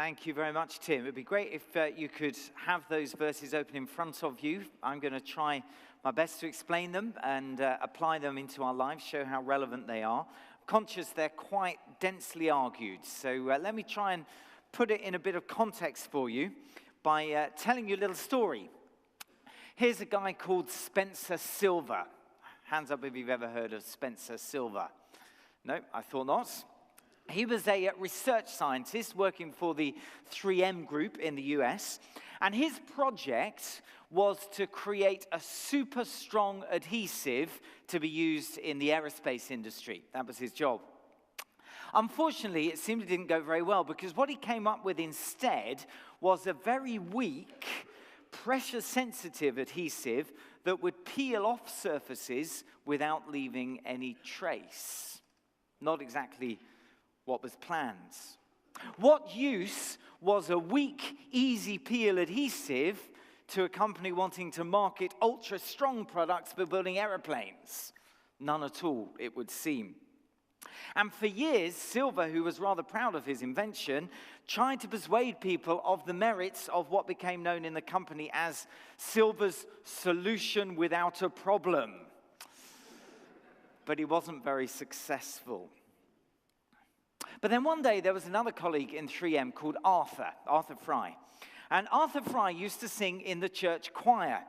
Thank you very much, Tim. It would be great if you could have those verses open in front of you. I'm going to try my best to explain them and apply them into our lives, show how relevant they are. I'm conscious they're quite densely argued, so let me try and put it in a bit of context for you by telling you a little story. Here's a guy called Spencer Silver. Hands up if you've ever heard of Spencer Silver. No, I thought not. He was a research scientist working for the 3M group in the US, and his project was to create a super strong adhesive to be used in the aerospace industry. That was his job. Unfortunately, it seemed it didn't go very well because what he came up with instead was a very weak, pressure-sensitive adhesive that would peel off surfaces without leaving any trace. Not exactly what was planned. What use was a weak, easy peel adhesive to a company wanting to market ultra-strong products for building aeroplanes? None at all, it would seem. And for years, Silver, who was rather proud of his invention, tried to persuade people of the merits of what became known in the company as Silver's solution without a problem. But he wasn't very successful. But then one day there was another colleague in 3M called Arthur Fry. And Arthur Fry used to sing in the church choir.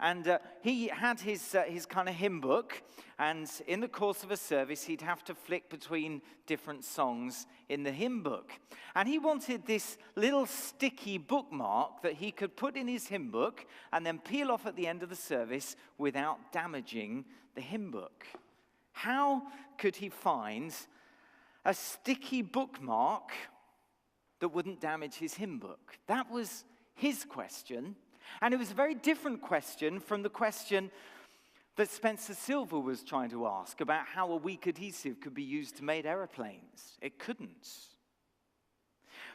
And he had his kind of hymn book. And in the course of a service, he'd have to flick between different songs in the hymn book. And he wanted this little sticky bookmark that he could put in his hymn book and then peel off at the end of the service without damaging the hymn book. How could he find a sticky bookmark that wouldn't damage his hymn book? That was his question. And it was a very different question from the question that Spencer Silver was trying to ask about how a weak adhesive could be used to make aeroplanes. It couldn't.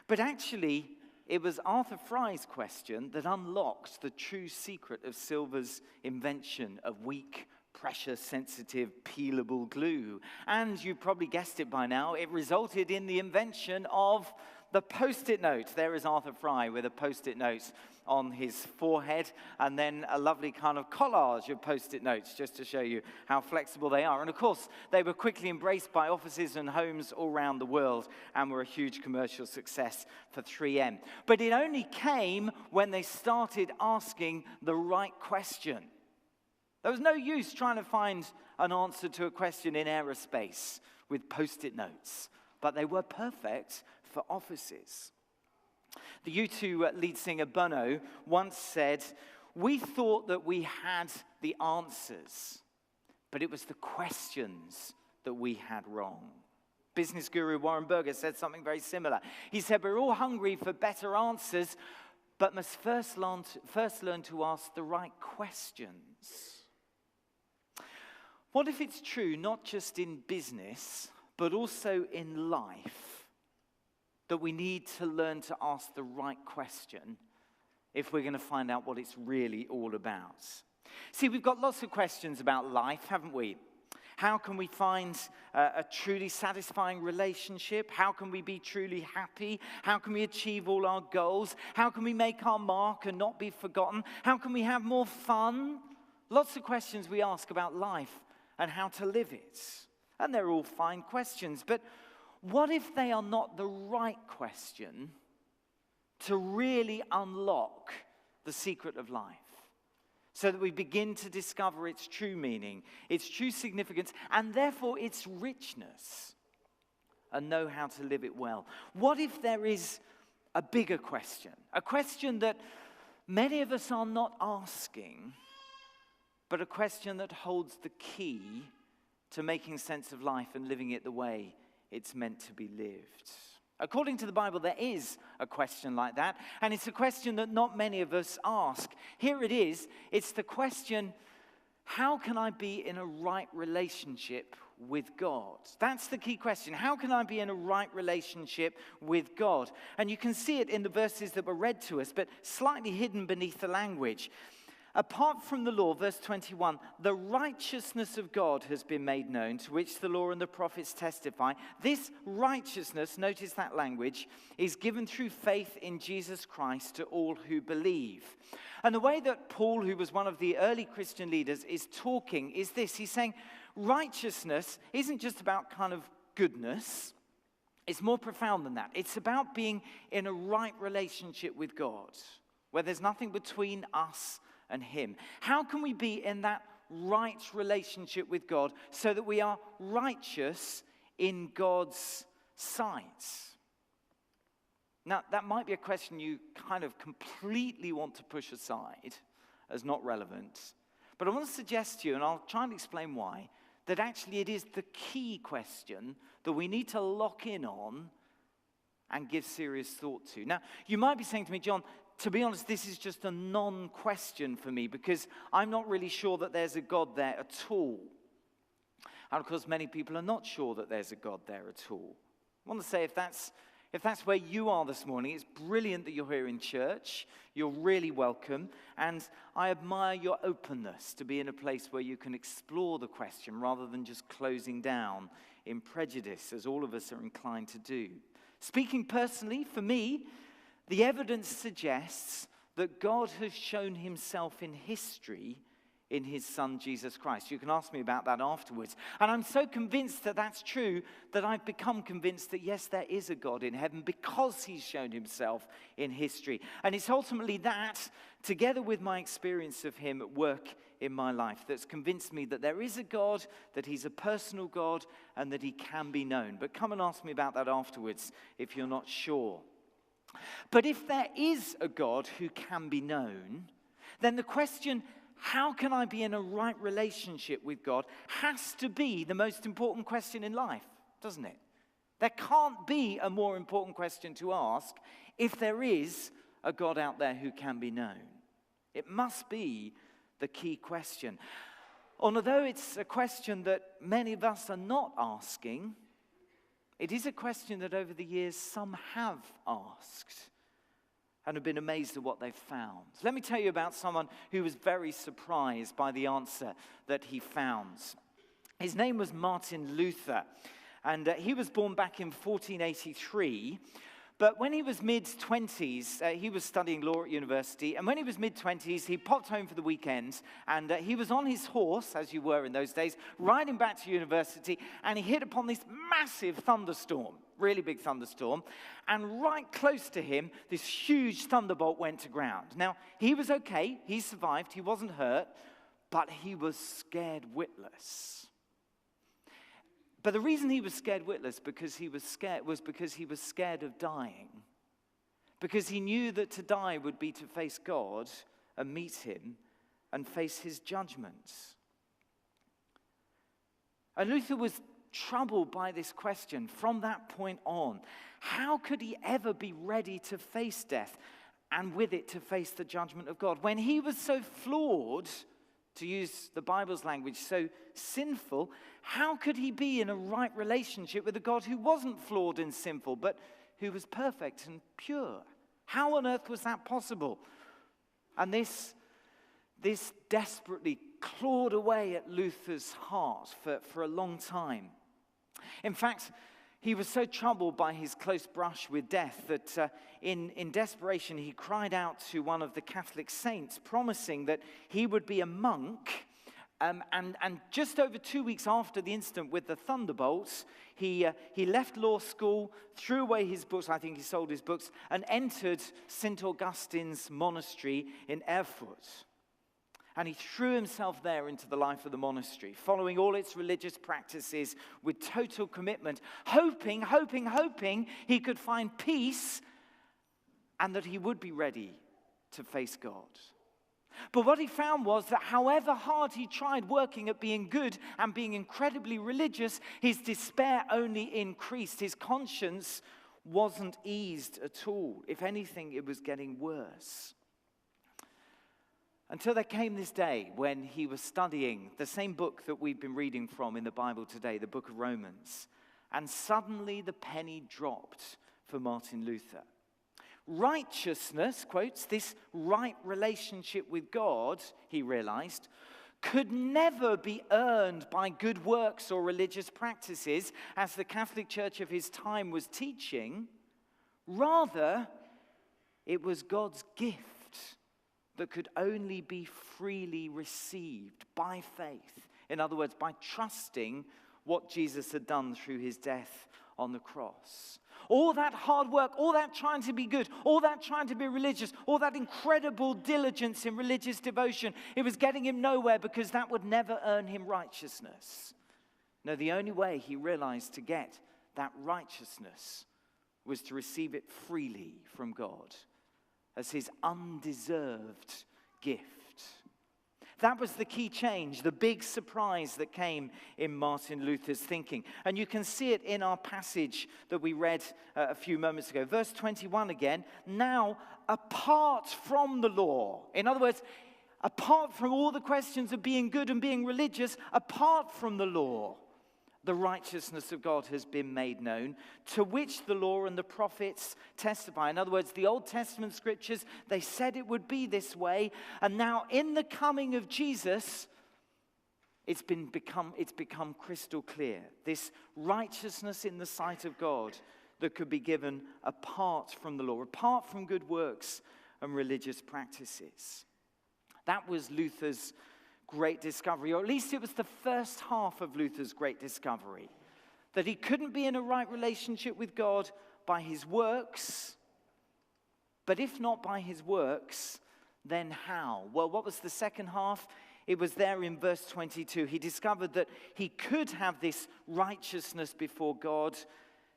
But actually, it was Arthur Fry's question that unlocked the true secret of Silver's invention of weak, pressure-sensitive, peelable glue. And you probably guessed it by now, it resulted in the invention of the Post-it note. There is Arthur Fry with a Post-it note on his forehead, and then a lovely kind of collage of Post-it notes, just to show you how flexible they are. And of course, they were quickly embraced by offices and homes all around the world, and were a huge commercial success for 3M. But it only came when they started asking the right question. There was no use trying to find an answer to a question in aerospace with Post-it notes, but they were perfect for offices. The U2 lead singer Bono once said, "We thought that we had the answers, but it was the questions that we had wrong." Business guru Warren Berger said something very similar. He said, "We're all hungry for better answers, but must first learn to ask the right questions." What if it's true, not just in business, but also in life, that we need to learn to ask the right question if we're going to find out what it's really all about? See, we've got lots of questions about life, haven't we? How can we find a truly satisfying relationship? How can we be truly happy? How can we achieve all our goals? How can we make our mark and not be forgotten? How can we have more fun? Lots of questions we ask about life and how to live it. And they're all fine questions, but what if they are not the right question to really unlock the secret of life, so that we begin to discover its true meaning, its true significance, and therefore its richness, and know how to live it well? What if there is a bigger question, a question that many of us are not asking, but a question that holds the key to making sense of life and living it the way it's meant to be lived? According to the Bible, there is a question like that, and it's a question that not many of us ask. Here it is. It's the question, how can I be in a right relationship with God? That's the key question. How can I be in a right relationship with God? And you can see it in the verses that were read to us, but slightly hidden beneath the language. Apart from the law, verse 21, the righteousness of God has been made known, to which the law and the prophets testify. This righteousness, notice that language, is given through faith in Jesus Christ to all who believe. And the way that Paul, who was one of the early Christian leaders, is talking is this. He's saying righteousness isn't just about kind of goodness. It's more profound than that. It's about being in a right relationship with God, where there's nothing between us and him. How can we be in that right relationship with God so that we are righteous in God's sight? Now, that might be a question you kind of completely want to push aside as not relevant. But I want to suggest to you, and I'll try and explain why, that actually it is the key question that we need to lock in on and give serious thought to. Now, you might be saying to me, John, to be honest, this is just a non-question for me because I'm not really sure that there's a God there at all. And of course, many people are not sure that there's a God there at all. I want to say if that's where you are this morning, it's brilliant that you're here in church. You're really welcome. And I admire your openness to be in a place where you can explore the question rather than just closing down in prejudice, as all of us are inclined to do. Speaking personally, for me, the evidence suggests that God has shown himself in history in his son, Jesus Christ. You can ask me about that afterwards. And I'm so convinced that that's true that I've become convinced that, yes, there is a God in heaven because he's shown himself in history. And it's ultimately that, together with my experience of him at work in my life, that's convinced me that there is a God, that he's a personal God, and that he can be known. But come and ask me about that afterwards if you're not sure. But if there is a God who can be known, then the question, how can I be in a right relationship with God, has to be the most important question in life, doesn't it? There can't be a more important question to ask if there is a God out there who can be known. It must be the key question. Although it's a question that many of us are not asking, it is a question that over the years some have asked and have been amazed at what they've found. Let me tell you about someone who was very surprised by the answer that he found. His name was Martin Luther, and he was born back in 1483. But when he was mid-20s, he was studying law at university, and when he was mid-20s, he popped home for the weekend, and he was on his horse, as you were in those days, riding back to university, and he hit upon this massive thunderstorm, really big thunderstorm, and right close to him, this huge thunderbolt went to ground. Now, he was okay, he survived, he wasn't hurt, but he was scared witless. But the reason he was scared witless was because he was scared of dying. Because he knew that to die would be to face God and meet him and face his judgments. And Luther was troubled by this question from that point on. How could he ever be ready to face death and with it to face the judgment of God? When he was so flawed, to use the Bible's language, so sinful, how could he be in a right relationship with a God who wasn't flawed and sinful, but who was perfect and pure? How on earth was that possible? And this desperately clawed away at Luther's heart for a long time. In fact, he was so troubled by his close brush with death that in desperation he cried out to one of the Catholic saints, promising that he would be a monk. And just over 2 weeks after the incident with the thunderbolts, he left law school, threw away his books, I think he sold his books, and entered St. Augustine's monastery in Erfurt. And he threw himself there into the life of the monastery, following all its religious practices with total commitment, hoping he could find peace and that he would be ready to face God. But what he found was that however hard he tried working at being good and being incredibly religious, his despair only increased. His conscience wasn't eased at all. If anything, it was getting worse. Until there came this day when he was studying the same book that we've been reading from in the Bible today, the book of Romans. And suddenly the penny dropped for Martin Luther. righteousness, quotes, this right relationship with God, he realized, could never be earned by good works or religious practices, as the Catholic Church of his time was teaching. Rather, it was God's gift that could only be freely received by faith. In other words, by trusting what Jesus had done through his death on the cross. All that hard work, all that trying to be good, all that trying to be religious, all that incredible diligence in religious devotion, it was getting him nowhere, because that would never earn him righteousness. No, the only way he realized to get that righteousness was to receive it freely from God as his undeserved gift. That was the key change, the big surprise that came in Martin Luther's thinking. And you can see it in our passage that we read a few moments ago. Verse 21 again, now apart from the law. In other words, apart from all the questions of being good and being religious, apart from the law, the righteousness of God has been made known, to which the law and the prophets testify. In other words, the Old Testament scriptures, they said it would be this way. And now in the coming of Jesus, it's become crystal clear. This righteousness in the sight of God that could be given apart from the law, apart from good works and religious practices. That was Luther's great discovery, or at least it was the first half of Luther's great discovery, that he couldn't be in a right relationship with God by his works, but if not by his works, then how? Well, what was the second half? It was there in verse 22. He discovered that he could have this righteousness before God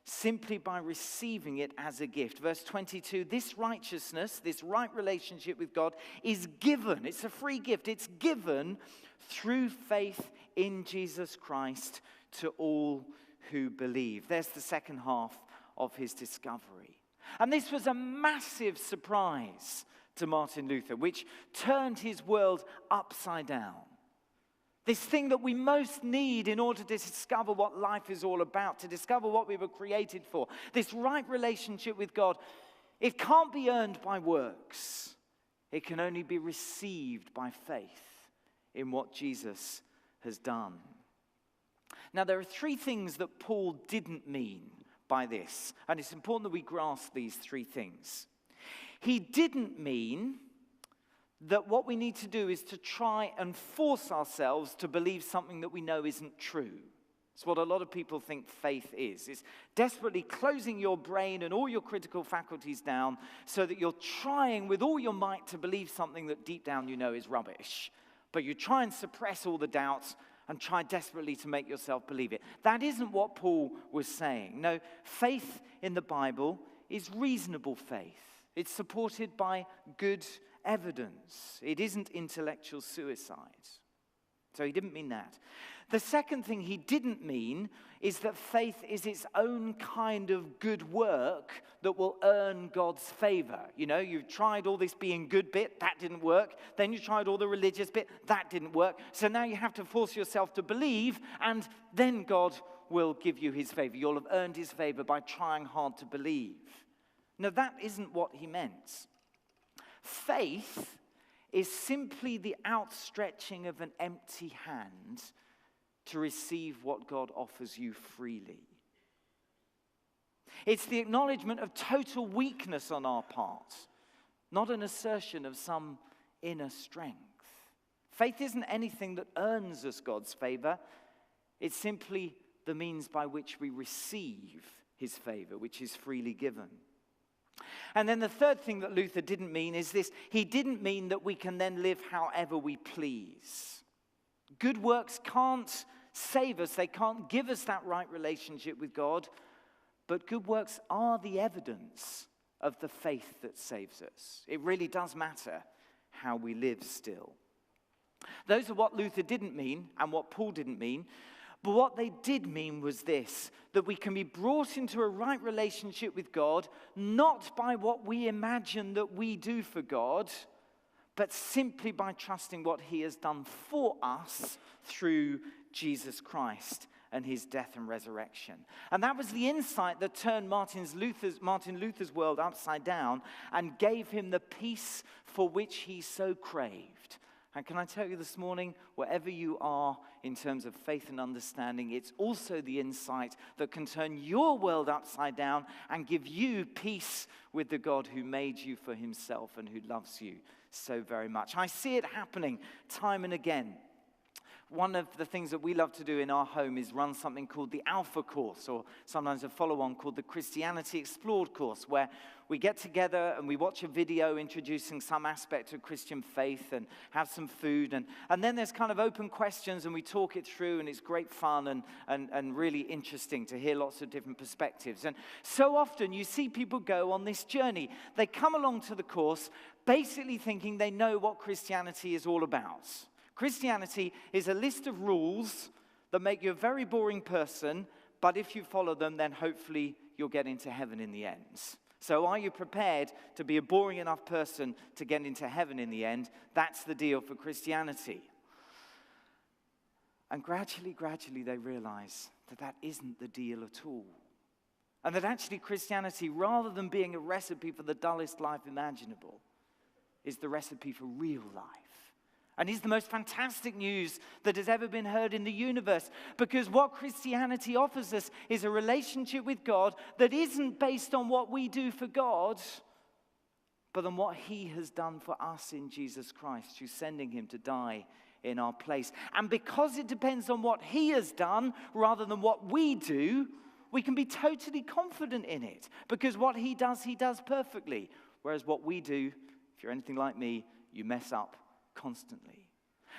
simply by receiving it as a gift. Verse 22, this righteousness, this right relationship with God is given. It's a free gift. It's given through faith in Jesus Christ to all who believe. There's the second half of his discovery. And this was a massive surprise to Martin Luther, which turned his world upside down. This thing that we most need in order to discover what life is all about, to discover what we were created for. This right relationship with God, it can't be earned by works. It can only be received by faith in what Jesus has done. Now, there are three things that Paul didn't mean by this, and it's important that we grasp these three things. He didn't mean that what we need to do is to try and force ourselves to believe something that we know isn't true. It's what a lot of people think faith is. It's desperately closing your brain and all your critical faculties down so that you're trying with all your might to believe something that deep down you know is rubbish. But you try and suppress all the doubts and try desperately to make yourself believe it. That isn't what Paul was saying. No, faith in the Bible is reasonable faith. It's supported by good evidence. It isn't intellectual suicide. So he didn't mean that. The second thing he didn't mean is that faith is its own kind of good work that will earn God's favor. You know, you've tried all this being good bit, that didn't work. Then you tried all the religious bit, that didn't work. So now you have to force yourself to believe, and then God will give you his favor. You'll have earned his favor by trying hard to believe. No, that isn't what he meant. Faith is simply the outstretching of an empty hand to receive what God offers you freely. It's the acknowledgement of total weakness on our part, not an assertion of some inner strength. Faith isn't anything that earns us God's favor. It's simply the means by which we receive his favor, which is freely given. And then the third thing that Luther didn't mean is this. He didn't mean that we can then live however we please. Good works can't save us. They can't give us that right relationship with God. But good works are the evidence of the faith that saves us. It really does matter how we live still. Those are what Luther didn't mean and what Paul didn't mean. But what they did mean was this, that we can be brought into a right relationship with God, not by what we imagine that we do for God, but simply by trusting what he has done for us through Jesus Christ and his death and resurrection. And that was the insight that turned Martin Luther's world upside down and gave him the peace for which he so craved. And can I tell you this morning, wherever you are in terms of faith and understanding, it's also the insight that can turn your world upside down and give you peace with the God who made you for himself and who loves you so very much. I see it happening time and again. One of the things that we love to do in our home is run something called the Alpha course, or sometimes a follow-on called the Christianity Explored course, where we get together and we watch a video introducing some aspect of Christian faith and have some food. And then there's kind of open questions and we talk it through, and it's great fun and really interesting to hear lots of different perspectives. And so often you see people go on this journey. They come along to the course basically thinking they know what Christianity is all about. Christianity is a list of rules that make you a very boring person, but if you follow them, then hopefully you'll get into heaven in the end. So are you prepared to be a boring enough person to get into heaven in the end? That's the deal for Christianity. And gradually they realize that that isn't the deal at all. And that actually Christianity, rather than being a recipe for the dullest life imaginable, is the recipe for real life. And it's the most fantastic news that has ever been heard in the universe, because what Christianity offers us is a relationship with God that isn't based on what we do for God, but on what he has done for us in Jesus Christ, through sending him to die in our place. And because it depends on what he has done rather than what we do, we can be totally confident in it, because what he does perfectly. Whereas what we do, if you're anything like me, you mess up constantly.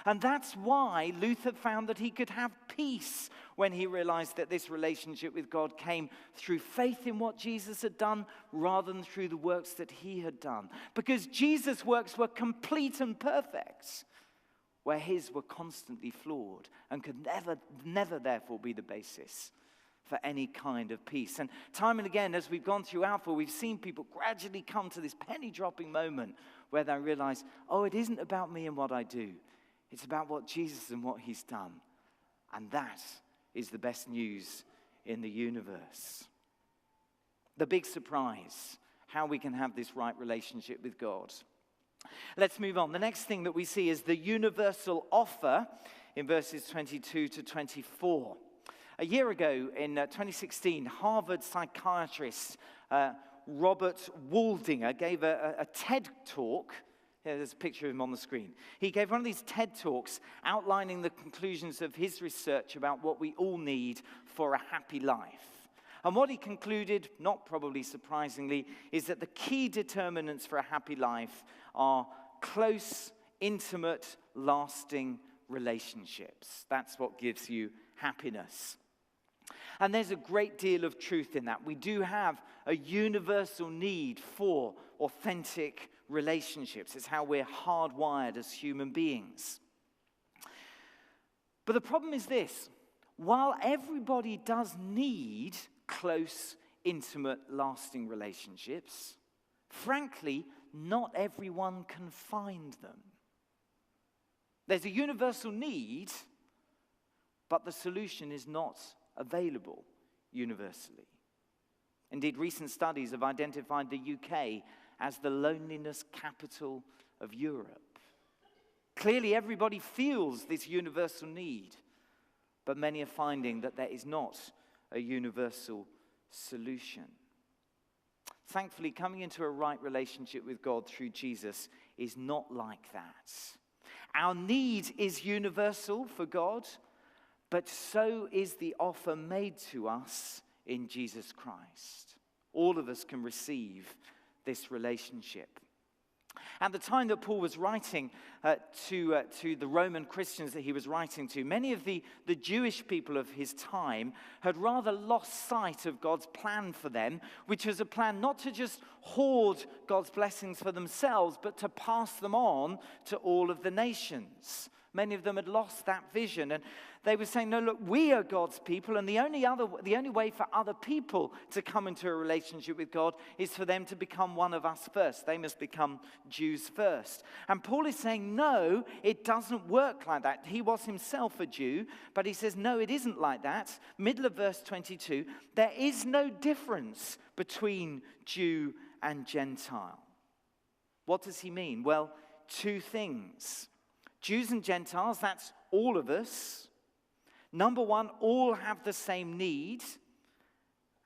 And that's why Luther found that he could have peace when he realized that this relationship with God came through faith in what Jesus had done rather than through the works that he had done. Because Jesus' works were complete and perfect, where his were constantly flawed and could never therefore be the basis for any kind of peace. And time and again, as we've gone through Alpha, we've seen people gradually come to this penny-dropping moment where they realize, oh, it isn't about me and what I do. It's about what Jesus and what he's done. And that is the best news in the universe. The big surprise, how we can have this right relationship with God. Let's move on. The next thing that we see is the universal offer in verses 22 to 24. A year ago, in 2016, Harvard psychiatrist Robert Waldinger gave a TED talk. Here, there's a picture of him on the screen. He gave one of these TED talks outlining the conclusions of his research about what we all need for a happy life. And what he concluded, not probably surprisingly, is that the key determinants for a happy life are close, intimate, lasting relationships. That's what gives you happiness. And there's a great deal of truth in that. We do have a universal need for authentic relationships. It's how we're hardwired as human beings. But the problem is this: while everybody does need close, intimate, lasting relationships, frankly, not everyone can find them. There's a universal need, but the solution is not available universally. Indeed, recent studies have identified the UK as the loneliness capital of Europe. Clearly, everybody feels this universal need, but many are finding that there is not a universal solution. Thankfully, coming into a right relationship with God through Jesus is not like that. Our need is universal for God, but so is the offer made to us in Jesus Christ. All of us can receive this relationship. At the time that Paul was writing to the Roman Christians that he was writing to, many of the Jewish people of his time had rather lost sight of God's plan for them, which was a plan not to just hoard God's blessings for themselves, but to pass them on to all of the nations. Many of them had lost that vision, and they were saying, no, look, we are God's people, and the only way for other people to come into a relationship with God is for them to become one of us first. They must become Jews first. And Paul is saying, no, it doesn't work like that. He was himself a Jew, but he says, no, it isn't like that. Middle of verse 22, there is no difference between Jew and Gentile. What does he mean? Well, two things. Jews and Gentiles, that's all of us. Number one, all have the same need.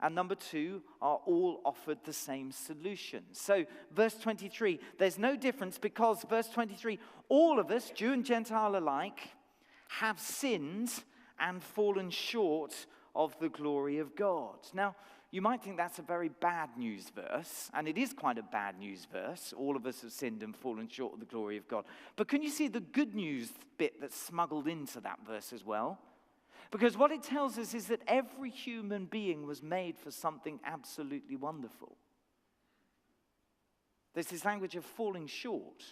And number two, are all offered the same solution. So, verse 23, there's no difference because, verse 23, all of us, Jew and Gentile alike, have sinned and fallen short of the glory of God. Now, you might think that's a very bad news verse, and it is quite a bad news verse. All of us have sinned and fallen short of the glory of God. But can you see the good news bit that's smuggled into that verse as well? Because what it tells us is that every human being was made for something absolutely wonderful. There's this language of falling short,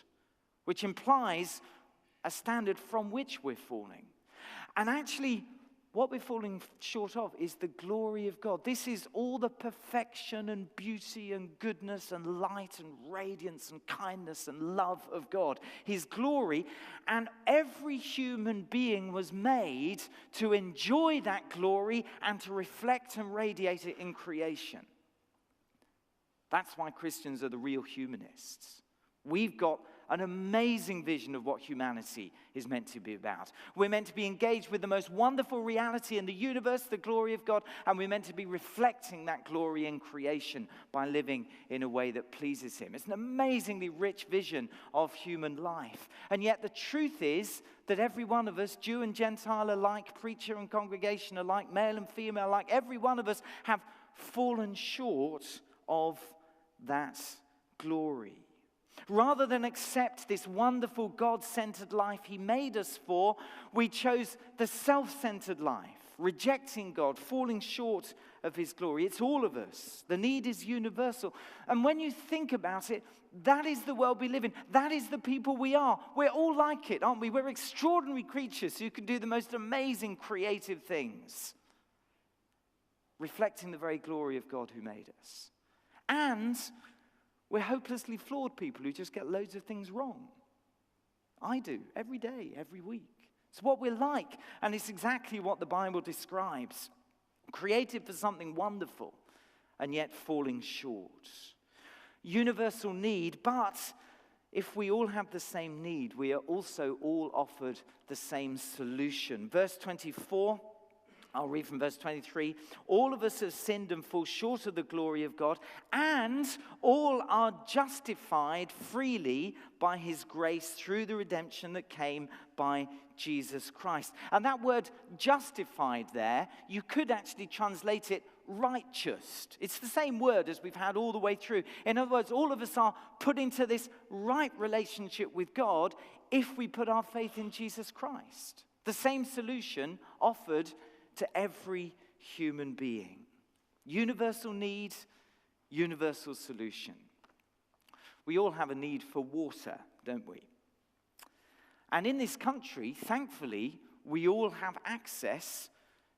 which implies a standard from which we're falling. And actually, what we're falling short of is the glory of God. This is all the perfection and beauty and goodness and light and radiance and kindness and love of God. His glory. And every human being was made to enjoy that glory and to reflect and radiate it in creation. That's why Christians are the real humanists. We've got an amazing vision of what humanity is meant to be about. We're meant to be engaged with the most wonderful reality in the universe, the glory of God, and we're meant to be reflecting that glory in creation by living in a way that pleases Him. It's an amazingly rich vision of human life. And yet the truth is that every one of us, Jew and Gentile alike, preacher and congregation alike, male and female alike, every one of us have fallen short of that glory. Rather than accept this wonderful God-centered life He made us for, we chose the self-centered life, rejecting God, falling short of His glory. It's all of us. The need is universal. And when you think about it, that is the world we live in. That is the people we are. We're all like it, aren't we? We're extraordinary creatures who can do the most amazing creative things, reflecting the very glory of God who made us. And we're hopelessly flawed people who just get loads of things wrong. I do, every day, every week. It's what we're like, and it's exactly what the Bible describes. Created for something wonderful, and yet falling short. Universal need, but if we all have the same need, we are also all offered the same solution. Verse 24, I'll read from verse 23. All of us have sinned and fall short of the glory of God, and all are justified freely by His grace through the redemption that came by Jesus Christ. And that word justified there, you could actually translate it righteous. It's the same word as we've had all the way through. In other words, all of us are put into this right relationship with God if we put our faith in Jesus Christ. The same solution offered to every human being. Universal need, universal solution. We all have a need for water, don't we? And in this country, thankfully, we all have access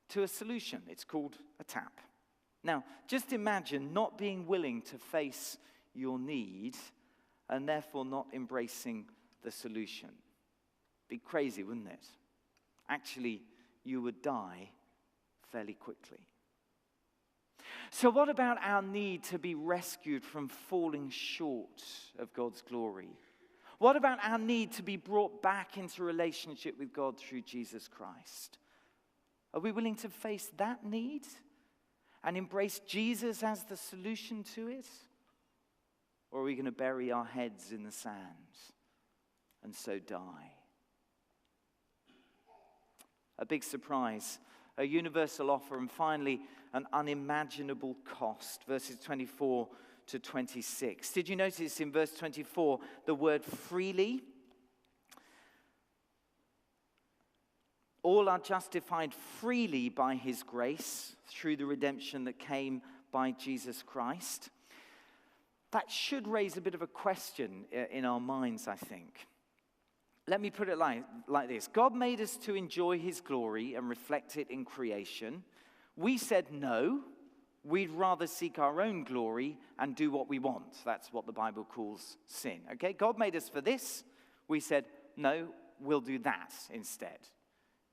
to a solution. It's called a tap. Now, just imagine not being willing to face your need and therefore not embracing the solution. Be crazy, wouldn't it? Actually, you would die fairly quickly. So what about our need to be rescued from falling short of God's glory? What about our need to be brought back into relationship with God through Jesus Christ? Are we willing to face that need and embrace Jesus as the solution to it? Or are we going to bury our heads in the sand and so die? A big surprise, a universal offer, and finally, an unimaginable cost. Verses 24 to 26. Did you notice in verse 24 the word freely? All are justified freely by His grace through the redemption that came by Jesus Christ. That should raise a bit of a question in our minds, I think. let me put it like this. God made us to enjoy his glory and reflect it in creation. We said no. We'd rather seek our own glory and do what we want. That's what the Bible calls sin. Okay, God made us for this. We said, no, we'll do that instead.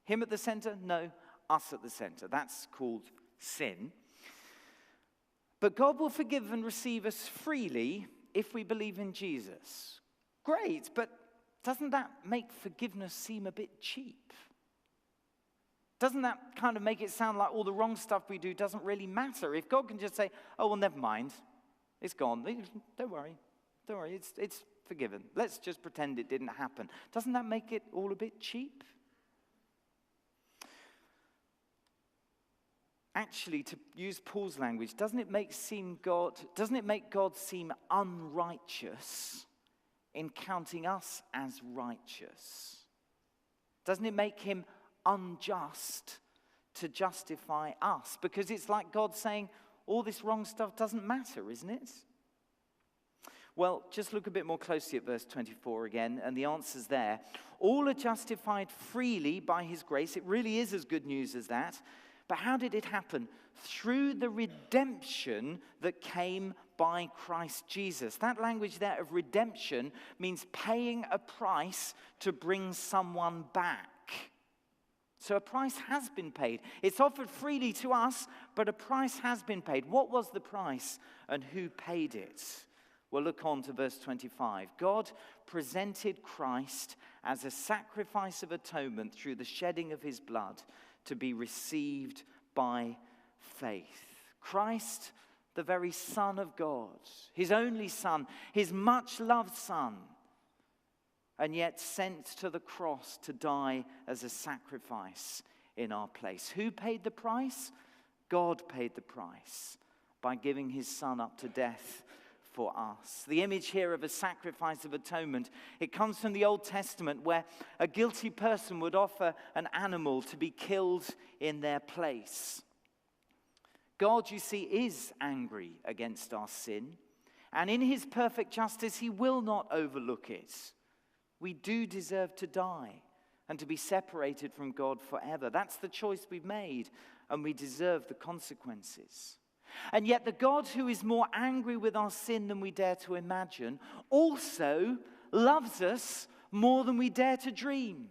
Him at the center? No, us at the center. That's called sin. But God will forgive and receive us freely if we believe in Jesus. Great, but doesn't that make forgiveness seem a bit cheap? Doesn't that kind of make it sound like all the wrong stuff we do doesn't really matter? If God can just say, oh, well, never mind. It's gone. Don't worry. Don't worry. It's forgiven. Let's just pretend it didn't happen. Doesn't that make it all a bit cheap? Actually, to use Paul's language, doesn't it make God seem unrighteous in counting us as righteous? Doesn't it make him unjust to justify us? Because it's like God saying, all this wrong stuff doesn't matter, isn't it? Well, just look a bit more closely at verse 24 again, and the answer's there. All are justified freely by his grace. It really is as good news as that. But how did it happen? Through the redemption that came by Christ Jesus. That language there of redemption means paying a price to bring someone back. So a price has been paid. It's offered freely to us, but a price has been paid. What was the price and who paid it? Well, look on to verse 25. God presented Christ as a sacrifice of atonement through the shedding of his blood to be received by faith. Christ, the very Son of God, his only Son, his much-loved Son, and yet sent to the cross to die as a sacrifice in our place. Who paid the price? God paid the price by giving his Son up to death for us. The image here of a sacrifice of atonement, it comes from the Old Testament where a guilty person would offer an animal to be killed in their place. God, you see, is angry against our sin, and in his perfect justice, he will not overlook it. We do deserve to die and to be separated from God forever. That's the choice we've made, and we deserve the consequences. And yet the God who is more angry with our sin than we dare to imagine also loves us more than we dare to dream.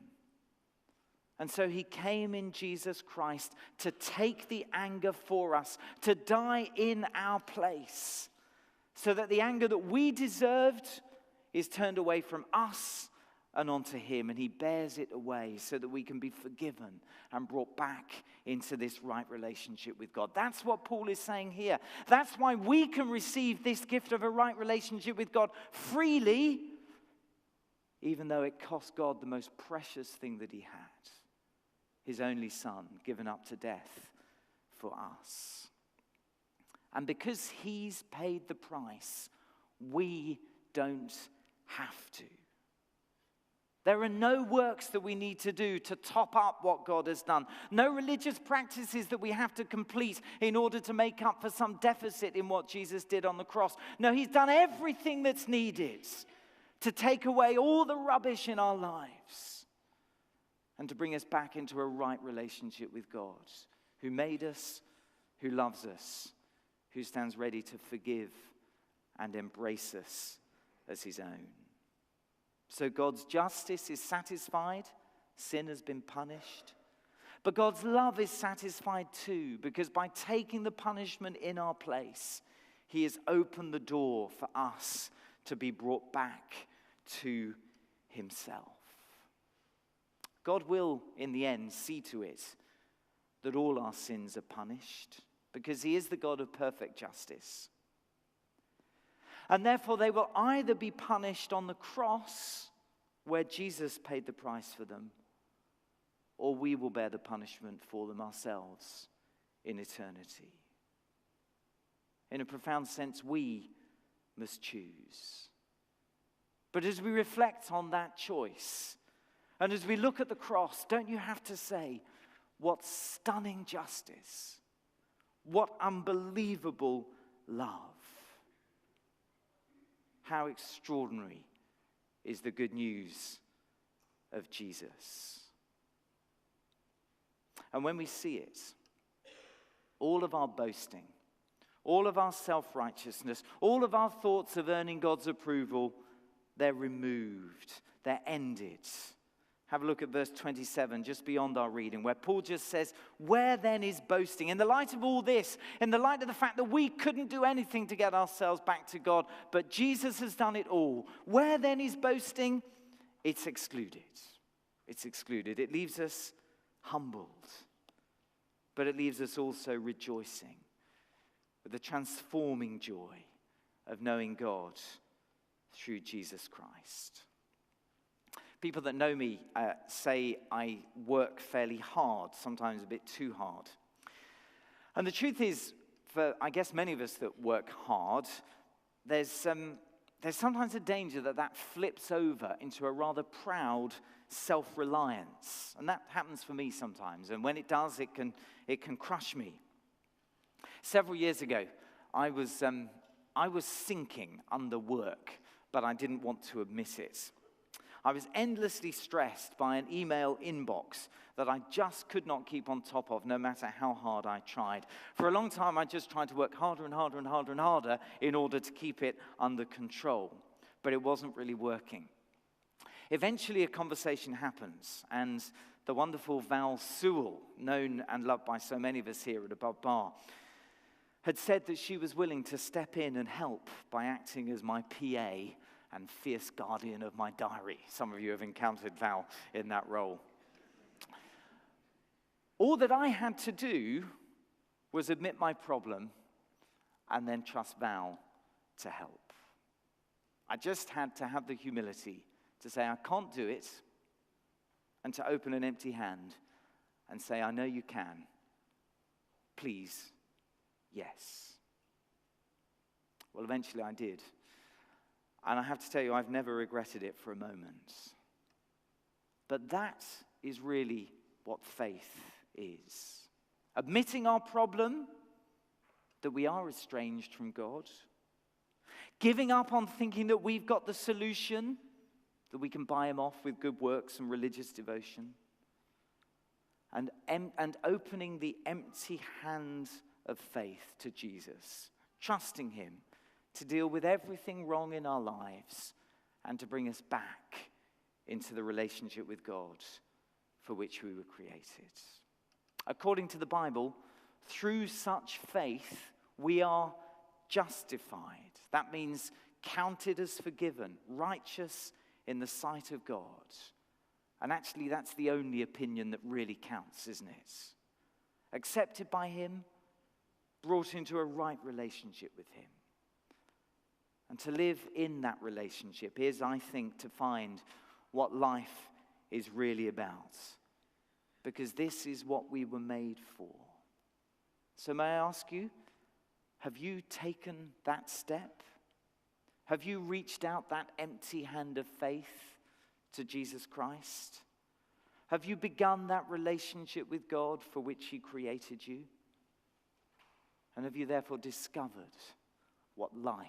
And so he came in Jesus Christ to take the anger for us, to die in our place, so that the anger that we deserved is turned away from us and onto him, and he bears it away so that we can be forgiven and brought back into this right relationship with God. That's what Paul is saying here. That's why we can receive this gift of a right relationship with God freely, even though it cost God the most precious thing that he had, his only Son, given up to death for us. And because he's paid the price, we don't have to. There are no works that we need to do to top up what God has done. No religious practices that we have to complete in order to make up for some deficit in what Jesus did on the cross. No, he's done everything that's needed to take away all the rubbish in our lives and to bring us back into a right relationship with God, who made us, who loves us, who stands ready to forgive and embrace us as his own. So God's justice is satisfied, sin has been punished. But God's love is satisfied too, because by taking the punishment in our place, he has opened the door for us to be brought back to himself. God will, in the end, see to it that all our sins are punished, because he is the God of perfect justice. And therefore they will either be punished on the cross, where Jesus paid the price for them, or we will bear the punishment for them ourselves in eternity. In a profound sense, we must choose. But as we reflect on that choice, and as we look at the cross, don't you have to say, what stunning justice, what unbelievable love. How extraordinary is the good news of Jesus. And when we see it, all of our boasting, all of our self-righteousness, all of our thoughts of earning God's approval, they're removed, they're ended. Have a look at verse 27, just beyond our reading, where Paul just says, where then is boasting? In the light of all this, in the light of the fact that we couldn't do anything to get ourselves back to God, but Jesus has done it all, where then is boasting? It's excluded. It's excluded. It leaves us humbled, but it leaves us also rejoicing with the transforming joy of knowing God through Jesus Christ. People that know me say I work fairly hard, sometimes a bit too hard. And the truth is, for I guess many of us that work hard, there's sometimes a danger that flips over into a rather proud self-reliance. And that happens for me sometimes. And when it does, it can crush me. Several years ago, I was sinking under work, but I didn't want to admit it. I was endlessly stressed by an email inbox that I just could not keep on top of, no matter how hard I tried. For a long time, I just tried to work harder and harder and harder and harder in order to keep it under control. But it wasn't really working. Eventually, a conversation happens, and the wonderful Val Sewell, known and loved by so many of us here at Above Bar, had said that she was willing to step in and help by acting as my PA and fierce guardian of my diary. Some of you have encountered Val in that role. All that I had to do was admit my problem and then trust Val to help. I just had to have the humility to say, I can't do it, and to open an empty hand and say, I know you can. Please, yes. Well, eventually I did. And I have to tell you, I've never regretted it for a moment. But that is really what faith is. Admitting our problem, that we are estranged from God. Giving up on thinking that we've got the solution, that we can buy him off with good works and religious devotion. And opening the empty hand of faith to Jesus, trusting him to deal with everything wrong in our lives and to bring us back into the relationship with God for which we were created. According to the Bible, through such faith, we are justified. That means counted as forgiven, righteous in the sight of God. And actually, that's the only opinion that really counts, isn't it? Accepted by him, brought into a right relationship with him. And to live in that relationship is, I think, to find what life is really about. Because this is what we were made for. So may I ask you, have you taken that step? Have you reached out that empty hand of faith to Jesus Christ? Have you begun that relationship with God for which he created you? And have you therefore discovered what life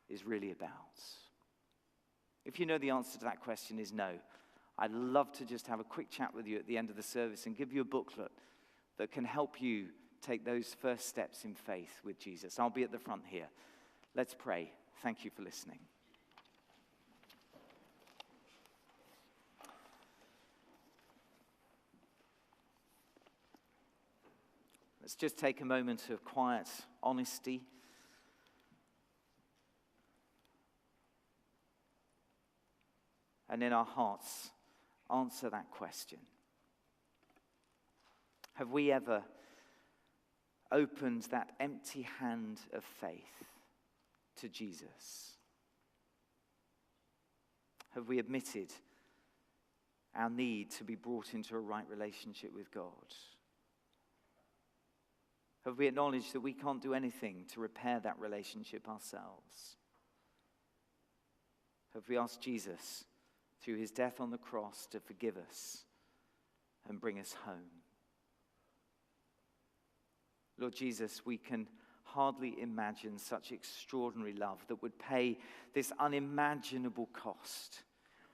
is really about? If you know the answer to that question is no, I'd love to just have a quick chat with you at the end of the service and give you a booklet that can help you take those first steps in faith with Jesus. I'll be at the front here. Let's pray. Thank you for listening. Let's just take a moment of quiet honesty. And in our hearts, answer that question. Have we ever opened that empty hand of faith to Jesus? Have we admitted our need to be brought into a right relationship with God? Have we acknowledged that we can't do anything to repair that relationship ourselves? Have we asked Jesus, through his death on the cross, to forgive us and bring us home? Lord Jesus, we can hardly imagine such extraordinary love that would pay this unimaginable cost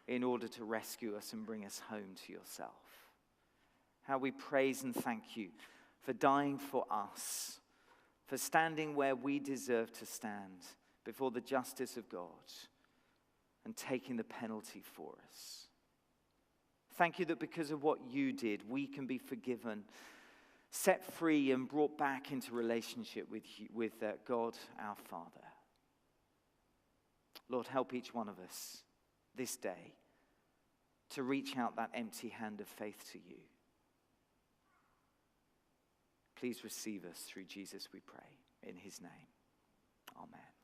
in order to rescue us and bring us home to yourself. How we praise and thank you for dying for us, for standing where we deserve to stand before the justice of God and taking the penalty for us. Thank you that because of what you did, we can be forgiven, set free, and brought back into relationship with God, our Father. Lord, help each one of us this day to reach out that empty hand of faith to you. Please receive us through Jesus, we pray. In his name, amen.